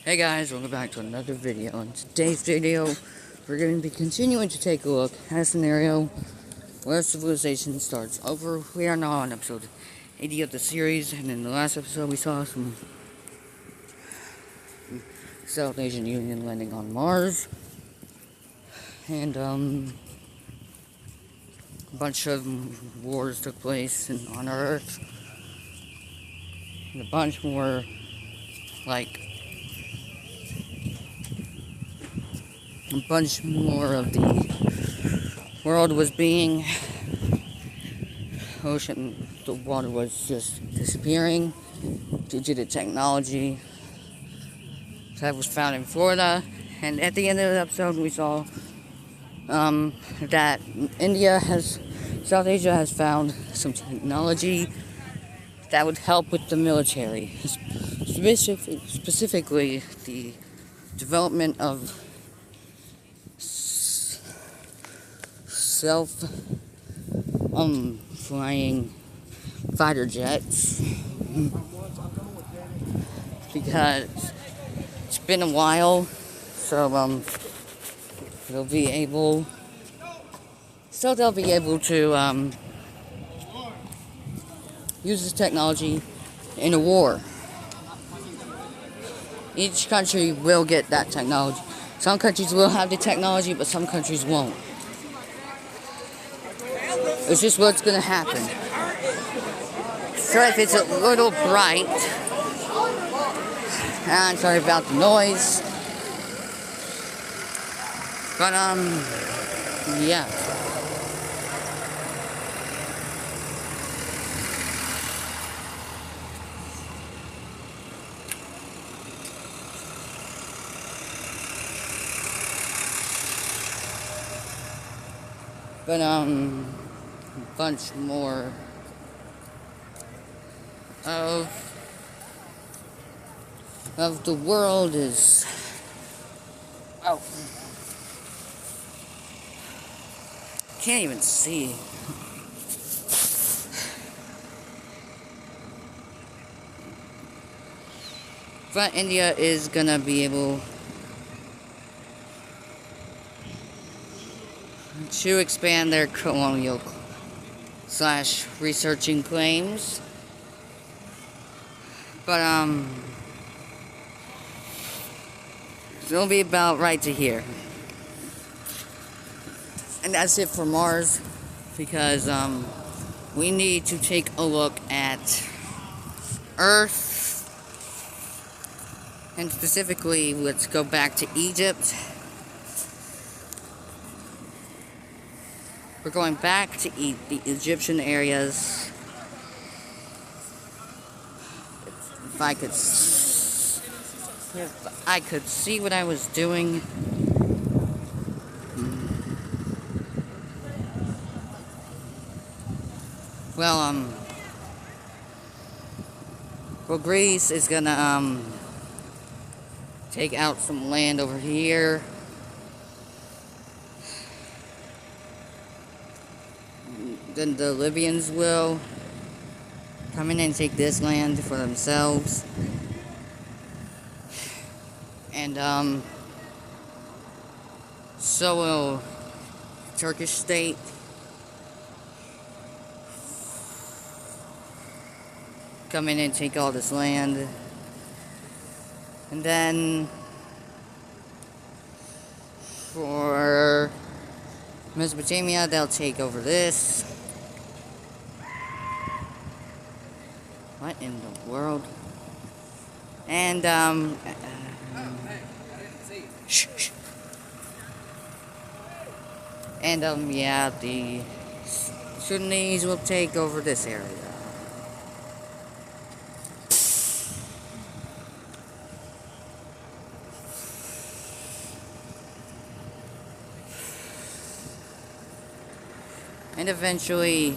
Hey guys, welcome back to another video. In today's video, we're going to be continuing to take a look at a scenario where civilization starts over. We are now on episode 80 of the series, and in the last episode we saw some South Asian Union landing on Mars, and a bunch of wars took place on Earth, and a bunch more, of the world was being the water was just disappearing due to the technology that was found in Florida. And at the end of the episode, we saw that South Asia has found some technology that would help with the military, specifically the development of flying fighter jets, because it's been a while, so they'll be able to use this technology in a war. Each country will get that technology. Some countries will have the technology, but some countries won't. It's just what's gonna happen. So if it's a little bright, I'm sorry about the noise, but yeah. But a bunch more of the world is can't even see. But India is gonna be able to expand their colonial / researching claims, but it'll be about right to here. And that's it for Mars, because we need to take a look at Earth, and specifically let's go back to Egypt. We're going back to the Egyptian areas. If I could see what I was doing. Well, Greece is gonna take out some land over here. Then the Libyans will come in and take this land for themselves. And so will Turkish state. Come in and take all this land. And then for Mesopotamia, they'll take over this. What in the world? And shh. And yeah, the Sudanese will take over this area. And eventually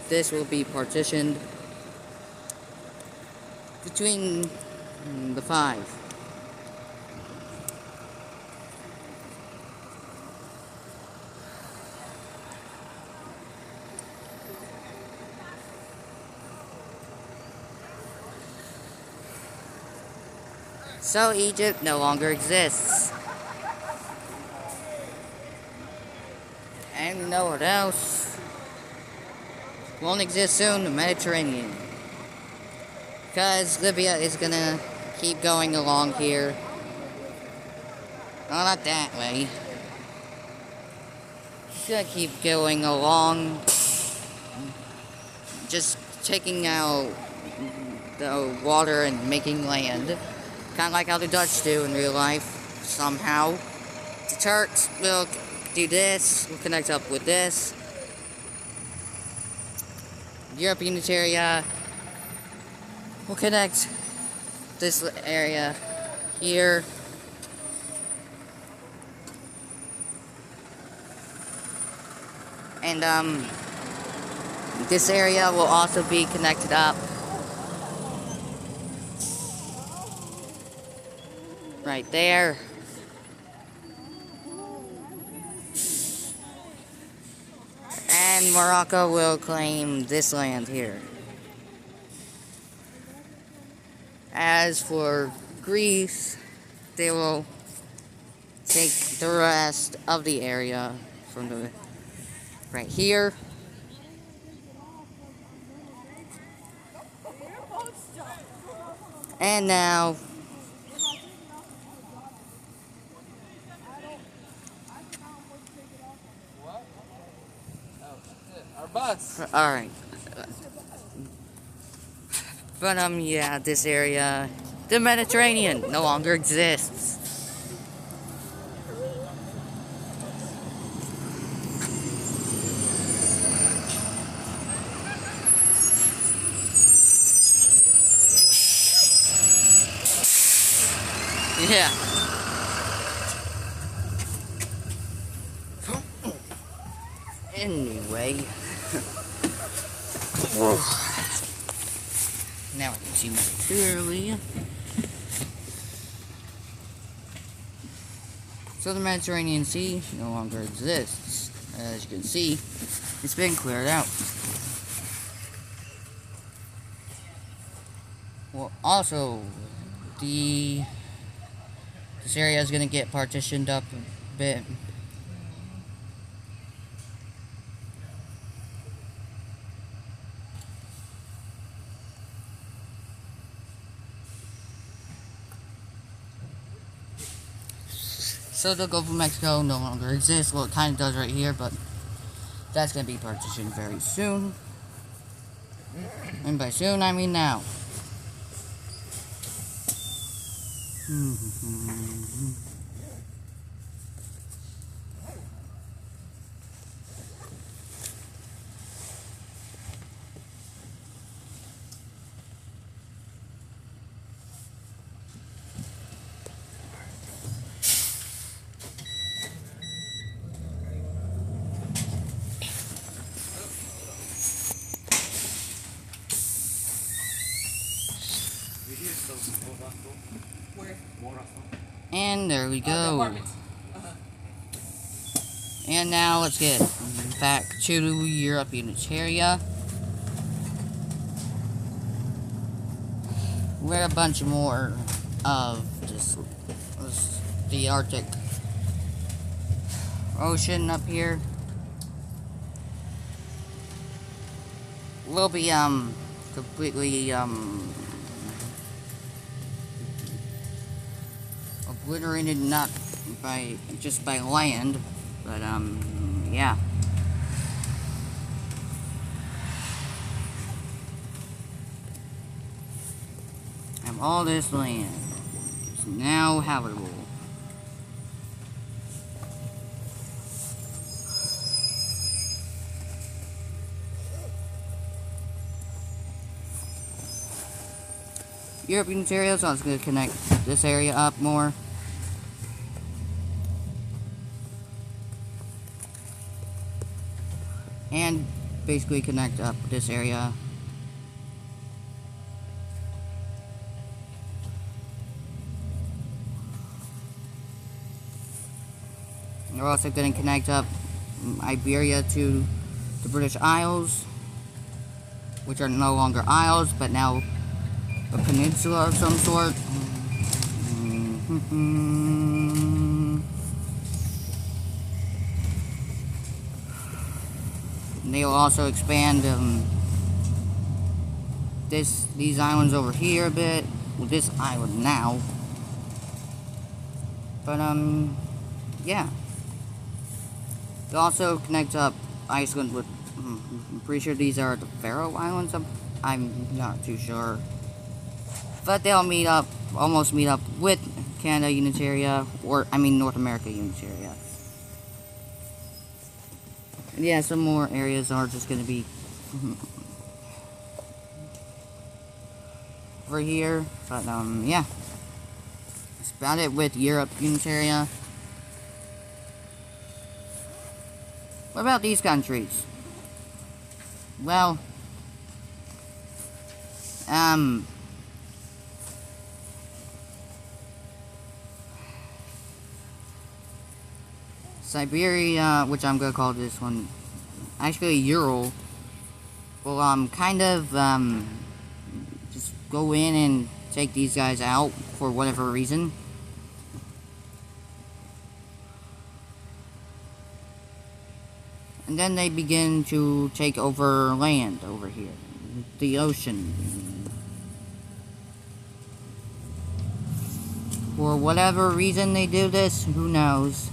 this will be partitioned between the five. So Egypt no longer exists. And you know what else won't exist soon? The Mediterranean. Because Libya is gonna keep going along here. No, not that way. It's gonna keep going along. Just taking out the water and making land. Kind of like how the Dutch do in real life, somehow. The Turks will do this, will connect up with this. European area will connect this area here. And this area will also be connected up right there. And Morocco will claim this land here. As for Greece, they will take the rest of the area from the right here. And now our bus. Alright. But yeah, this area, the Mediterranean, no longer exists. Yeah. Anyway. Now I can see more clearly. So the Mediterranean Sea no longer exists. As you can see, it's been cleared out. Well, also, this area is going to get partitioned up a bit. So the Gulf of Mexico no longer exists. Well, it kind of does right here, but that's going to be partitioned very soon. And by soon, I mean now. And there we go. And now let's get back to European area. We're a bunch more of just the Arctic Ocean up here. Will be completely obliterated, not by just by land, but yeah. And all this land is now habitable. European area, so I was going to connect this area up more. And basically connect up this area. And we're also going to connect up Iberia to the British Isles, which are no longer isles, but now a peninsula of some sort. They'll also expand these islands over here a bit. Well, this island now. But yeah. It also connects up Iceland with. I'm pretty sure these are the Faroe Islands. I'm not too sure. But they'll almost meet up with Canada Unitaria, North America Unitaria. And yeah, some more areas are just going to be over here. But yeah. That's about it with Europe Unitaria. What about these countries? Well, Siberia, which I'm gonna call this one, actually Ural, will kind of just go in and take these guys out for whatever reason. And then they begin to take over land over here, the ocean. For whatever reason they do this, who knows.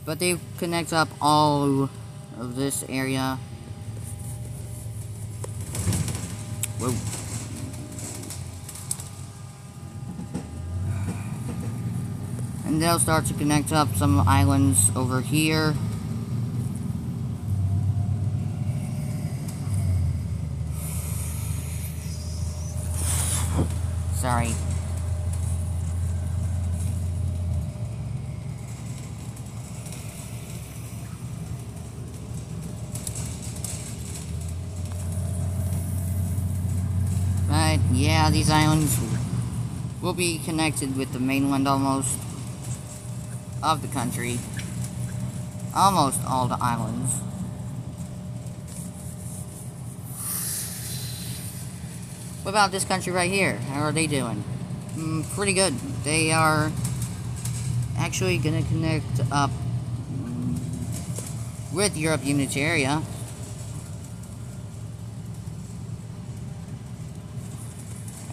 But they connect up all of this area. Whoa. And they'll start to connect up some islands over here. Sorry. But yeah, these islands will be connected with the mainland almost of the country. Almost all the islands. What about this country right here? How are they doing? Pretty good. They are actually gonna connect up with Europe Unitaria.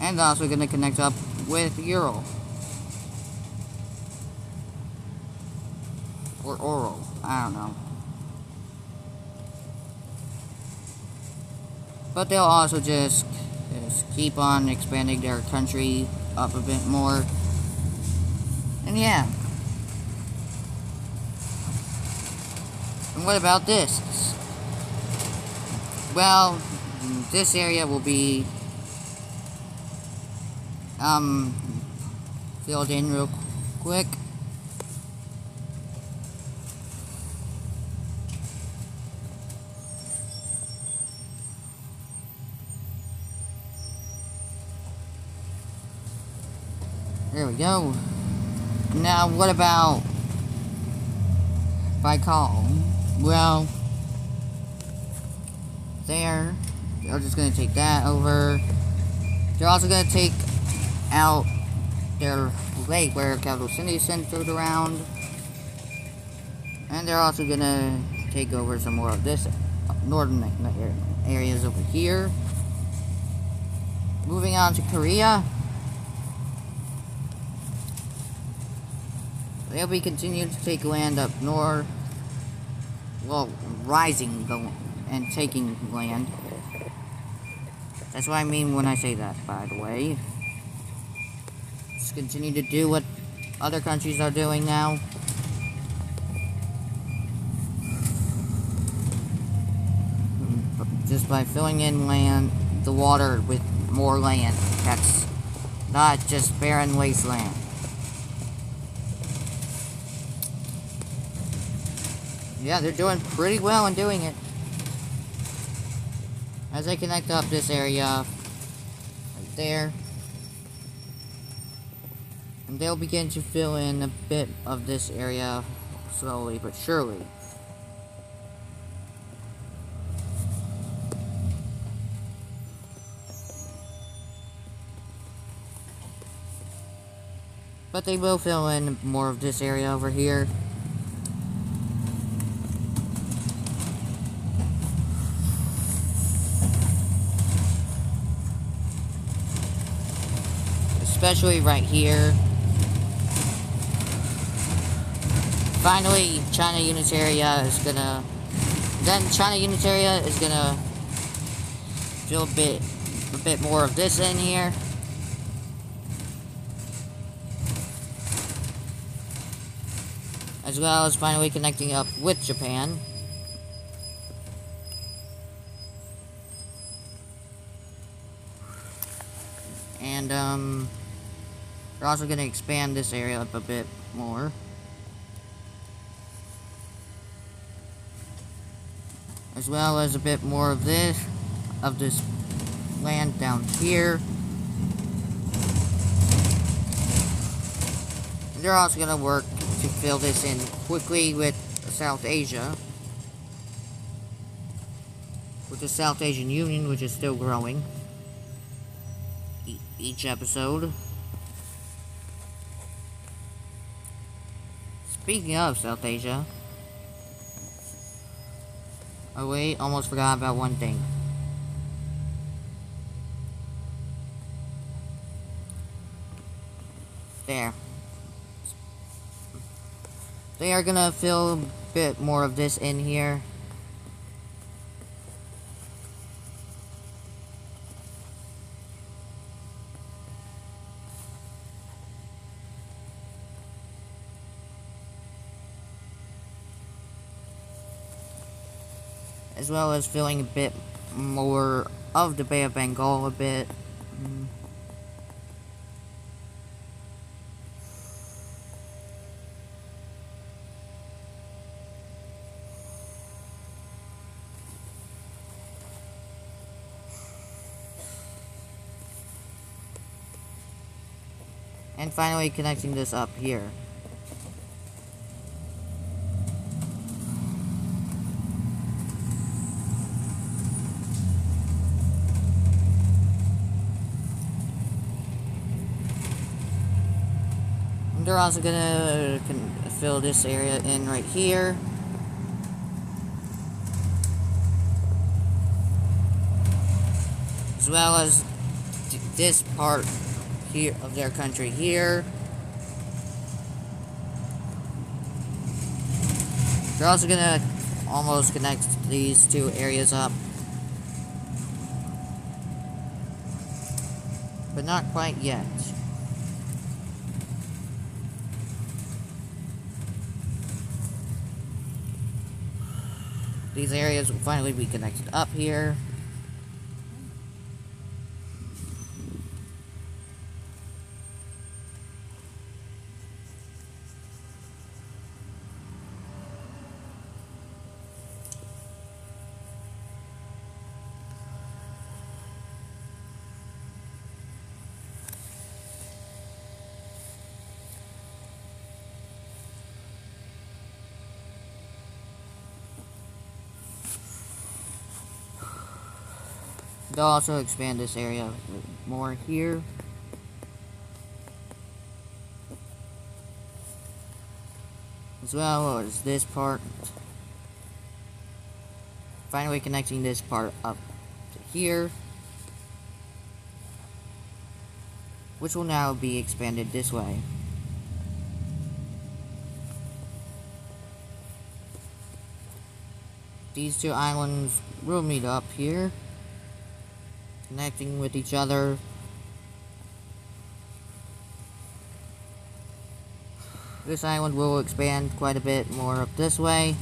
And also gonna connect up with Ural. Or Oral, I don't know. But they'll also just keep on expanding their country up a bit more. And yeah. And what about this? Well, this area will be filled in real quick. There we go. Now, what about Baikal? Well, they're just going to take that over. They're also going to take out their lake where Capital City is centered around. And they're also going to take over some more of this northern areas over here. Moving on to Korea. They'll be continuing to take land up north. Well, rising and taking land. That's what I mean when I say that, by the way. Just continue to do what other countries are doing now. Just by filling in the water with more land. That's not just barren wasteland. Yeah, they're doing pretty well in doing it. As I connect up this area right there, and they'll begin to fill in a bit of this area slowly but surely. But they will fill in more of this area over here. Especially right here. Finally, China Unitaria is gonna... Then China Unitaria is gonna fill a bit more of this in here. As well as finally connecting up with Japan. And, we're also going to expand this area up a bit more. As well as a bit more of this land down here. And they're also going to work to fill this in quickly with South Asia. With the South Asian Union, which is still growing. Each episode. Speaking of South Asia. Oh wait, almost forgot about one thing. There. They are gonna fill a bit more of this in here. As well as filling a bit more of the Bay of Bengal a bit. And finally connecting this up here. And they're also gonna fill this area in right here. As well as this part here of their country here. They're also gonna almost connect these two areas up, but not quite yet. These areas will finally be connected up here. They'll also expand this area more here. As well as this part. Finally connecting this part up to here. Which will now be expanded this way. These two islands will meet up here. Connecting with each other. This island will expand quite a bit more up this way.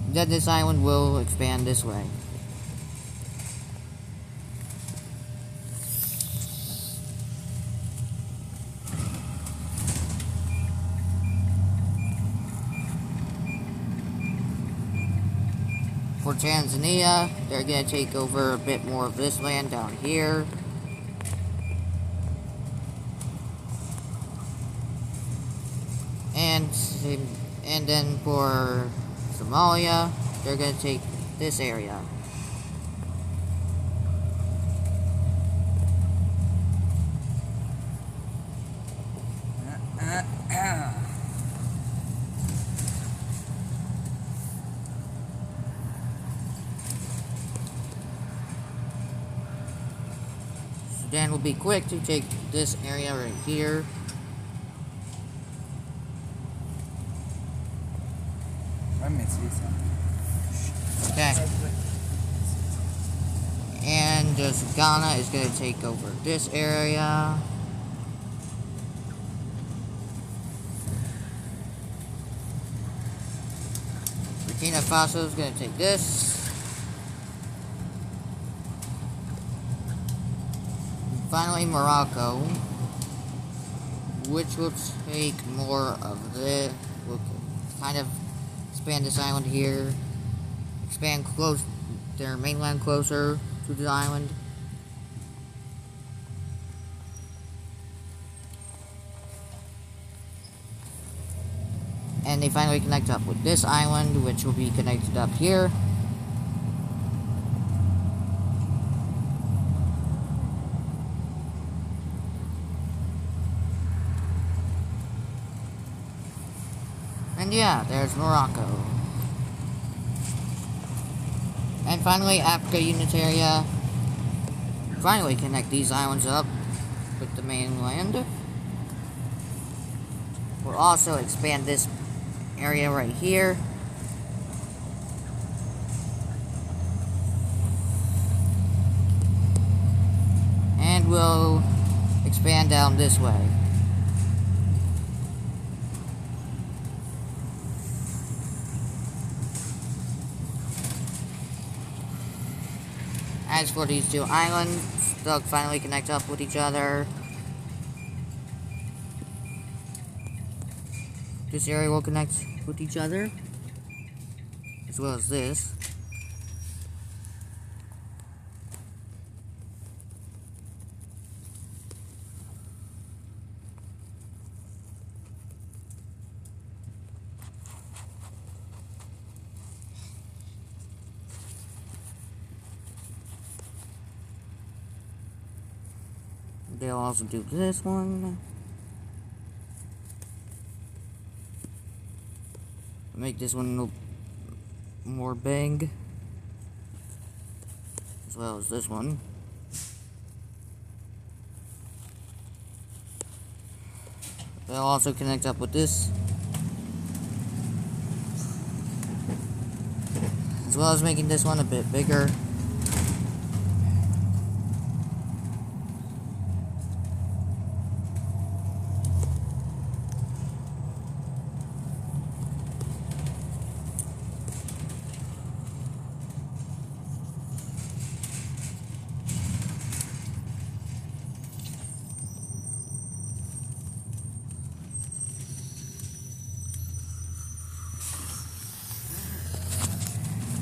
Then this island will expand this way. For Tanzania, they're going to take over a bit more of this land down here. And then for Somalia, they're going to take this area. Sudan will be quick to take this area right here. Okay. And Ghana is going to take over this area. Burkina Faso is going to take this. And finally, Morocco, which will take more of this. We'll kind of expand this island here. Expand their mainland closer to the island. And they finally connect up with this island, which will be connected up here. And yeah, there's Morocco. And finally, Africa Unitaria. Finally connect these islands up with the mainland. We'll also expand this area right here. And we'll expand down this way. As for these two islands, they'll finally connect up with each other. This area will connect with each other, as well as this. They'll also do this one. Make this one more big, as well as this one. They'll also connect up with this, as well as making this one a bit bigger.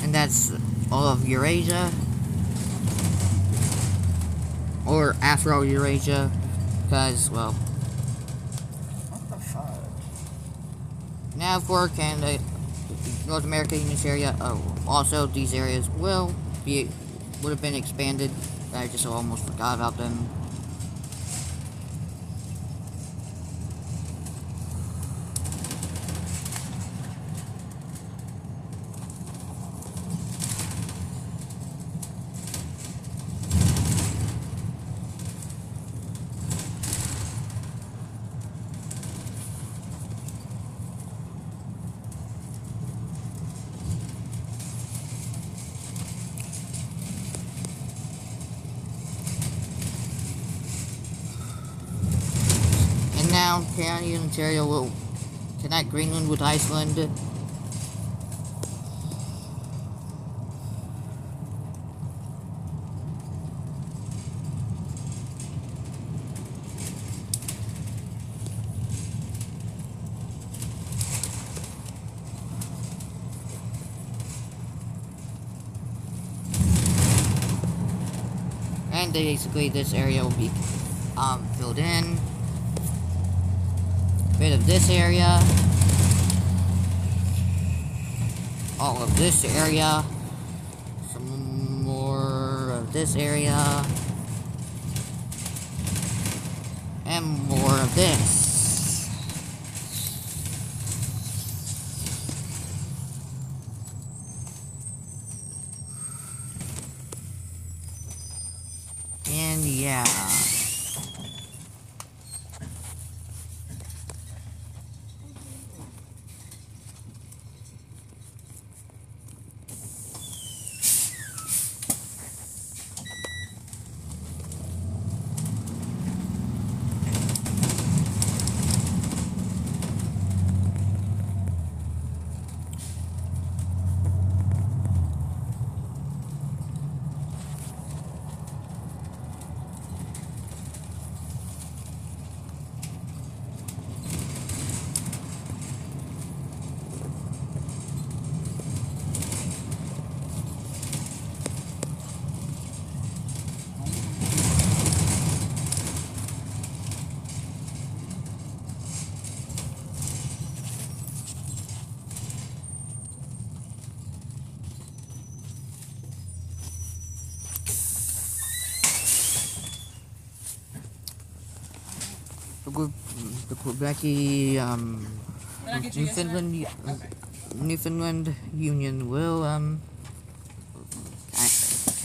And that's all of Eurasia, or Afro-Eurasia, because, well, what the fuck? Now for Canada, North America Unitaria, also these areas would have been expanded. I just almost forgot about them. Now, Canada and Ontario will connect Greenland with Iceland. And basically this area will be filled in. Bit of this area, all of this area, some more of this area, and more of this. And yeah. the Quebec-y, Newfoundland Union will,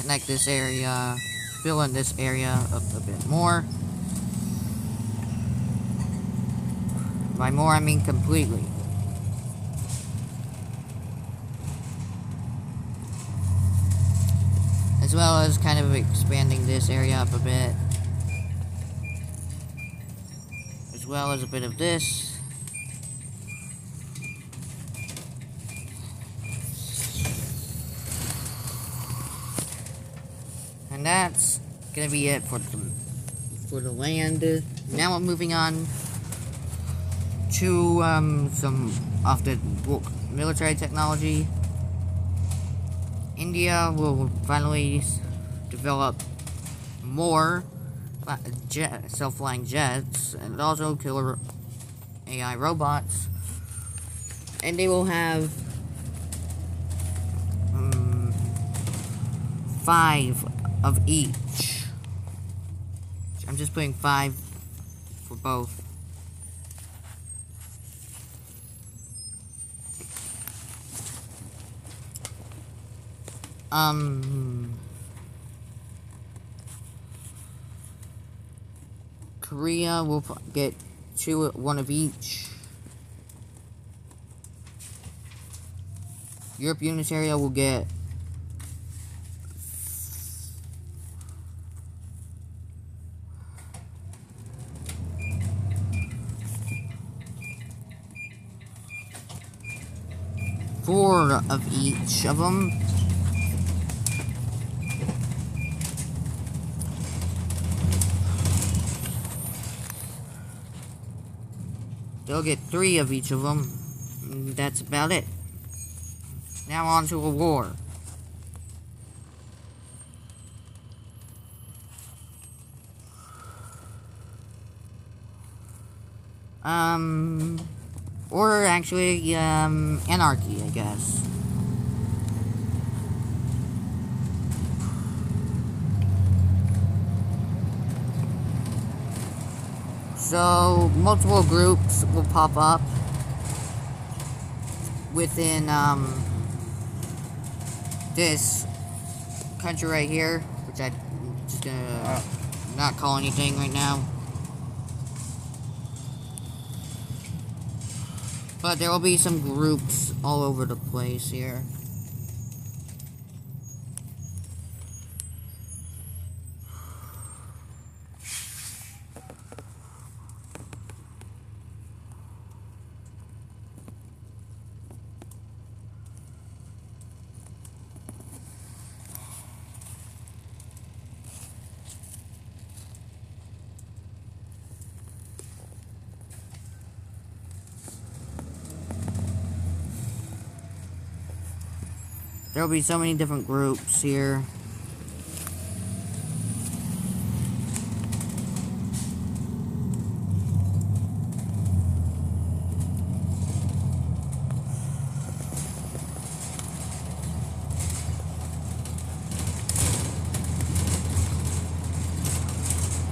connect this area, fill in this area up a bit more. By more, I mean completely. As well as kind of expanding this area up a bit. As well as a bit of this. And that's gonna be it for the land. Now I'm moving on to some of the military technology. India will finally develop more self-flying jets and also killer AI robots, and they will have 5 of each. I'm just putting 5 for both. Korea will get 2, 1 of each. Europe Unitaria will get 4 of each of them. They'll get 3 of each of them. That's about it. Now on to a war. Or actually, anarchy, I guess. So, multiple groups will pop up within, this country right here, which I'm just gonna not call anything right now. But there will be some groups all over the place here. There will be so many different groups here.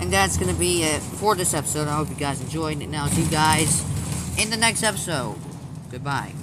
And that's going to be it for this episode. I hope you guys enjoyed it. And I'll see you guys in the next episode. Goodbye.